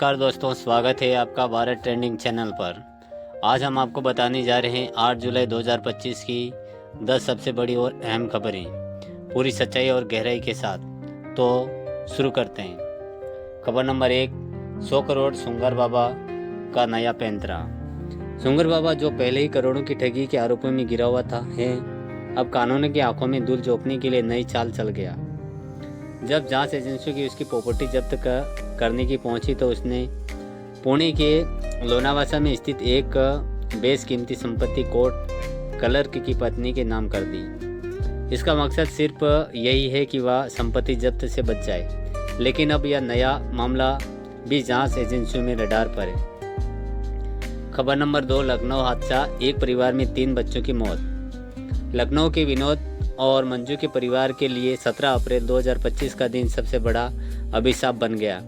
नमस्कार दोस्तों, स्वागत है आपका भारत ट्रेंडिंग चैनल पर। आज हम आपको बताने जा रहे हैं 8 जुलाई 2025 की 10 सबसे बड़ी और अहम खबरें पूरी सच्चाई और गहराई के साथ। तो शुरू करते हैं। खबर नंबर 1, 100 करोड़ सुंगर बाबा का नया पैंतरा। सुंगर बाबा, जो पहले ही करोड़ों की ठगी के आरोपों में गिरा हुआ था, है अब कानून की आंखों में धूल झोंकने के लिए नई चाल चल गया। जब जांच एजेंसियों की उसकी प्रॉपर्टी जब्त करने की पहुंची तो उसने पुणे के लोनावासा में स्थित एक बेशकीमती संपत्ति कोर्ट क्लर्क की पत्नी के नाम कर दी। इसका मकसद सिर्फ यही है कि वह संपत्ति जब्त से बच जाए, लेकिन अब यह नया मामला भी जांच एजेंसियों में रडार पर है। खबर नंबर 2, लखनऊ हादसा, एक परिवार में 3 बच्चों की मौत। लखनऊ के विनोद और मंजू के परिवार के लिए 17 अप्रैल 2025 का दिन सबसे बड़ा अभिशाप बन गया।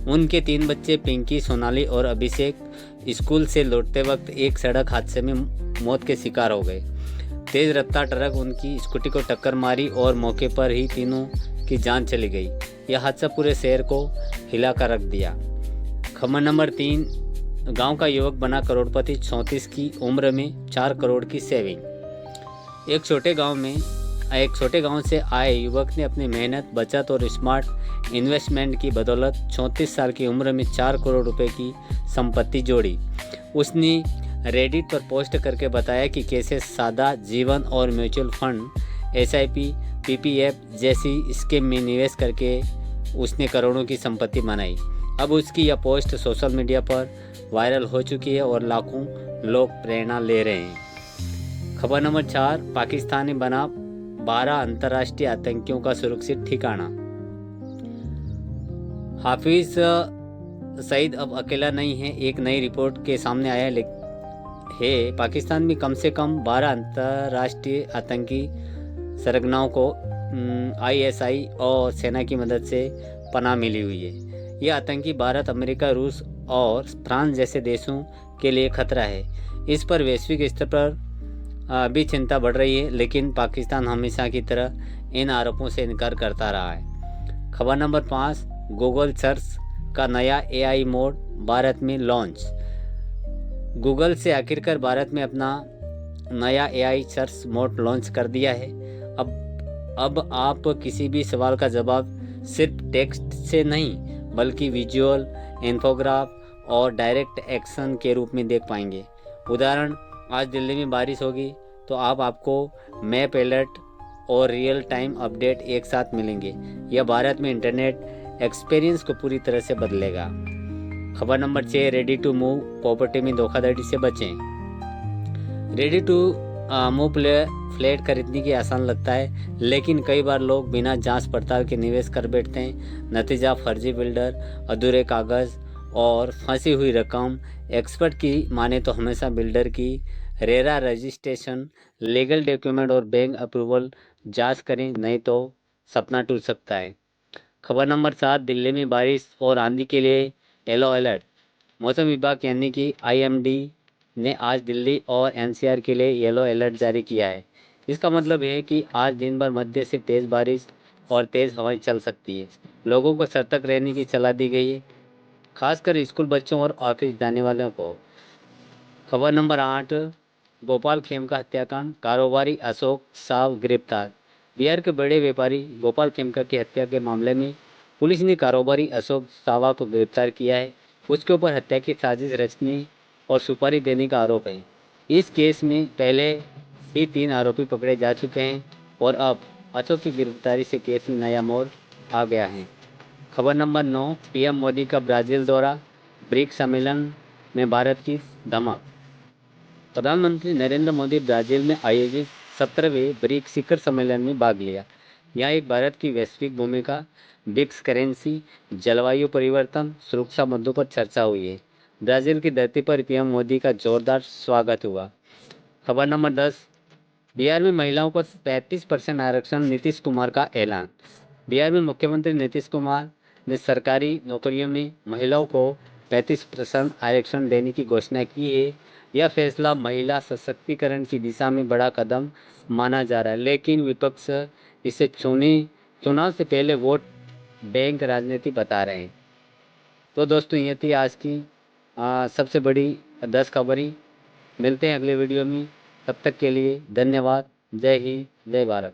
उनके 3 बच्चे पिंकी, सोनाली और अभिषेक स्कूल से लौटते वक्त एक सड़क हादसे में मौत के शिकार हो गए। तेज रफ्तार ट्रक उनकी स्कूटी को टक्कर मारी और मौके पर ही तीनों की जान चली गई। यह हादसा पूरे शहर को हिलाकर रख दिया। खबर नंबर 3, गांव का युवक बना करोड़पति, 34 की उम्र में 4 करोड़ की सेविंग। एक छोटे गांव से आए युवक ने अपनी मेहनत, बचत और स्मार्ट इन्वेस्टमेंट की बदौलत 34 साल की उम्र में 4 करोड़ रुपए की संपत्ति जोड़ी। उसने रेडिट पर पोस्ट करके बताया कि कैसे सादा जीवन और म्यूचुअल फंड, SIP, PPF जैसी स्कीम में निवेश करके उसने करोड़ों की संपत्ति बनाई। अब उसकी यह पोस्ट सोशल मीडिया पर वायरल हो चुकी है और लाखों लोग प्रेरणा ले रहे हैं। खबर नंबर 4, पाकिस्तान ने बना 12 अंतर्राष्ट्रीय आतंकियों का सुरक्षित ठिकाना। हाफिज सईद अब अकेला नहीं है। एक नई रिपोर्ट के सामने आया है पाकिस्तान में कम से कम 12 अंतर्राष्ट्रीय आतंकी सरगनाओं को ISI और सेना की मदद से पनाह मिली हुई है। ये आतंकी भारत, अमेरिका, रूस और फ्रांस जैसे देशों के लिए खतरा है। इस पर वैश्विक स्तर पर भी चिंता बढ़ रही है, लेकिन पाकिस्तान हमेशा की तरह इन आरोपों से इनकार करता रहा है। खबर नंबर 5, गूगल सर्च का नया AI मोड भारत में लॉन्च। गूगल से आखिरकार भारत में अपना नया AI सर्च मोड लॉन्च कर दिया है। अब आप किसी भी सवाल का जवाब सिर्फ टेक्स्ट से नहीं, बल्कि विजुअल, इन्फोग्राफ और डायरेक्ट एक्शन के रूप में देख पाएंगे। उदाहरण, आज दिल्ली में बारिश होगी तो आपको मैप अलर्ट और रियल टाइम अपडेट एक साथ मिलेंगे। यह भारत में इंटरनेट एक्सपीरियंस को पूरी तरह से बदलेगा। खबर number 6, ready to move, property में धोखाधड़ी से बचें। रेडी टू मूव फ्लैट खरीदने की आसान लगता है, लेकिन कई बार लोग बिना जांच पड़ताल के निवेश कर बैठते हैं। नतीजा, फर्जी बिल्डर, अधूरे कागज और फंसी हुई रकम। एक्सपर्ट की माने तो हमेशा बिल्डर की रेरा रजिस्ट्रेशन, लीगल डॉक्यूमेंट और बैंक अप्रूवल जांच करें, नहीं तो सपना टूट सकता है। खबर नंबर 7, दिल्ली में बारिश और आंधी के लिए येलो अलर्ट। मौसम विभाग यानी कि IMD ने आज दिल्ली और NCR के लिए येलो अलर्ट जारी किया है। इसका मतलब है कि आज दिन भर मध्य से तेज़ बारिश और तेज़ हवाएं चल सकती है। लोगों को सतर्क रहने की सलाह दी गई है, खासकर स्कूल बच्चों और ऑफिस जाने वालों को। खबर नंबर 8, भोपाल खेमका हत्याकांड, कारोबारी अशोक साव गिरफ्तार। बिहार के बड़े व्यापारी गोपाल खेमका की हत्या के मामले में पुलिस ने कारोबारी अशोक सावा को गिरफ्तार किया है। उसके ऊपर हत्या की साजिश रचने और सुपारी देने का आरोप है। इस केस में पहले ही 3 आरोपी पकड़े जा चुके हैं और अब अशोक की गिरफ्तारी से केस में नया मोड़ आ गया है। खबर नंबर 9, PM मोदी का ब्राज़ील दौरा, ब्रिक्स सम्मेलन में भारत की धमक। प्रधानमंत्री नरेंद्र मोदी ब्राज़ील में आयोजित 17वें ब्रिक्स शिखर सम्मेलन में भाग लिया। यहाँ एक भारत की वैश्विक भूमिका, ब्रिक्स करेंसी, जलवायु परिवर्तन, सुरक्षा मुद्दों पर चर्चा हुई है। ब्राज़ील की धरती पर PM मोदी का जोरदार स्वागत हुआ। खबर नंबर 10, बिहार में महिलाओं को 35% आरक्षण, नीतीश कुमार का ऐलान। बिहार में मुख्यमंत्री नीतीश कुमार ने सरकारी नौकरियों में महिलाओं को 35% आरक्षण देने की घोषणा की है। यह फैसला महिला सशक्तिकरण की दिशा में बड़ा कदम माना जा रहा है, लेकिन विपक्ष इसे चुनाव से पहले वोट बैंक राजनीति बता रहे हैं। तो दोस्तों ये थी आज की सबसे बड़ी 10 खबरें। मिलते हैं अगले वीडियो में, तब तक के लिए धन्यवाद। जय हिंद, जय भारत।